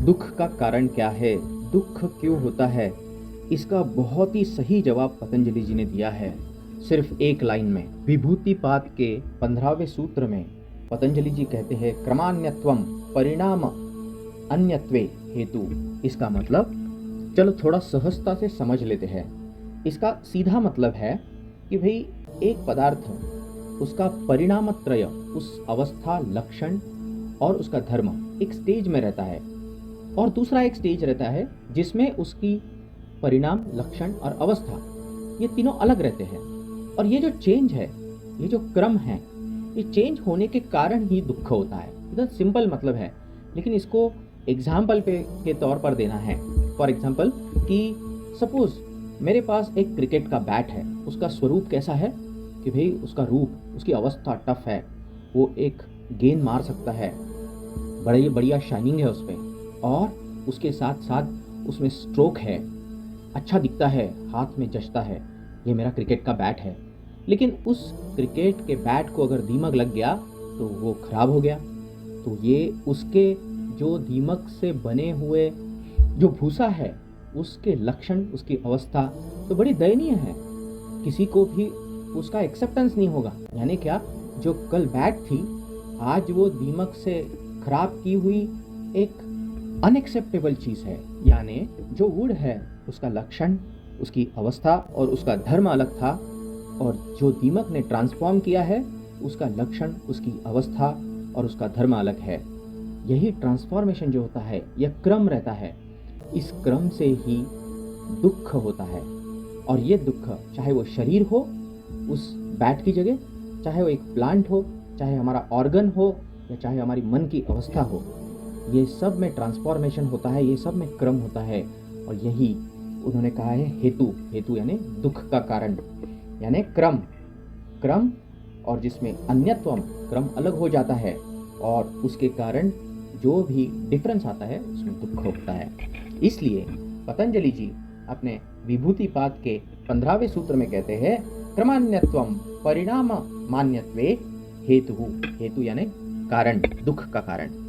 दुख का कारण क्या है, दुख क्यों होता है, इसका बहुत ही सही जवाब पतंजलि जी ने दिया है सिर्फ एक लाइन में। विभूतिपाद के 15वें सूत्र में पतंजलि जी कहते हैं क्रमान्यत्वम परिणाम अन्यत्वे हेतु। इसका मतलब चलो थोड़ा सहजता से समझ लेते हैं। इसका सीधा मतलब है कि भाई एक पदार्थ उसका परिणामत्रय, उस अवस्था, लक्षण और उसका धर्म एक स्टेज में रहता है और दूसरा एक स्टेज रहता है जिसमें उसकी परिणाम, लक्षण और अवस्था ये तीनों अलग रहते हैं। और ये जो चेंज है, ये जो क्रम है, ये चेंज होने के कारण ही दुख होता है। इतना सिंपल मतलब है, लेकिन इसको एग्जाम्पल के तौर पर देना है। फॉर एग्जाम्पल कि सपोज मेरे पास एक क्रिकेट का बैट है, उसका स्वरूप कैसा है कि भाई उसका रूप, उसकी अवस्था टफ है, वो एक गेंद मार सकता है, बढ़िया शाइनिंग है उस पर, और उसके साथ साथ उसमें स्ट्रोक है, अच्छा दिखता है, हाथ में जचता है, ये मेरा क्रिकेट का बैट है। लेकिन उस क्रिकेट के बैट को अगर दीमक लग गया तो वो खराब हो गया। तो ये उसके जो दीमक से बने हुए जो भूसा है, उसके लक्षण, उसकी अवस्था तो बड़ी दयनीय है, किसी को भी उसका एक्सेप्टेंस नहीं होगा। यानी क्या, जो कल बैट थी आज वो दीमक से खराब की हुई एक अनएक्सेप्टेबल चीज़ है। यानी जो वुड है उसका लक्षण, उसकी अवस्था और उसका धर्म अलग था, और जो दीमक ने ट्रांसफॉर्म किया है उसका लक्षण, उसकी अवस्था और उसका धर्म अलग है। यही ट्रांसफॉर्मेशन जो होता है, यह क्रम रहता है। इस क्रम से ही दुख होता है। और ये दुख चाहे वो शरीर हो उस बैट की जगह, चाहे वो एक प्लांट हो, चाहे हमारा ऑर्गन हो, या चाहे हमारी मन की अवस्था हो, ये सब में ट्रांसफॉर्मेशन होता है, ये सब में क्रम होता है। और यही उन्होंने कहा है हेतु। हेतु यानी दुख का कारण, यानी क्रम। क्रम और जिसमें अन्यत्वम, क्रम अलग हो जाता है और उसके कारण जो भी डिफरेंस आता है उसमें दुख होता है। इसलिए पतंजलि जी अपने विभूतिपाद के 15वें सूत्र में कहते हैं क्रमान्यत्वम परिणाम मान्यत्वे हेतु। हेतु यानी कारण, दुख का कारण।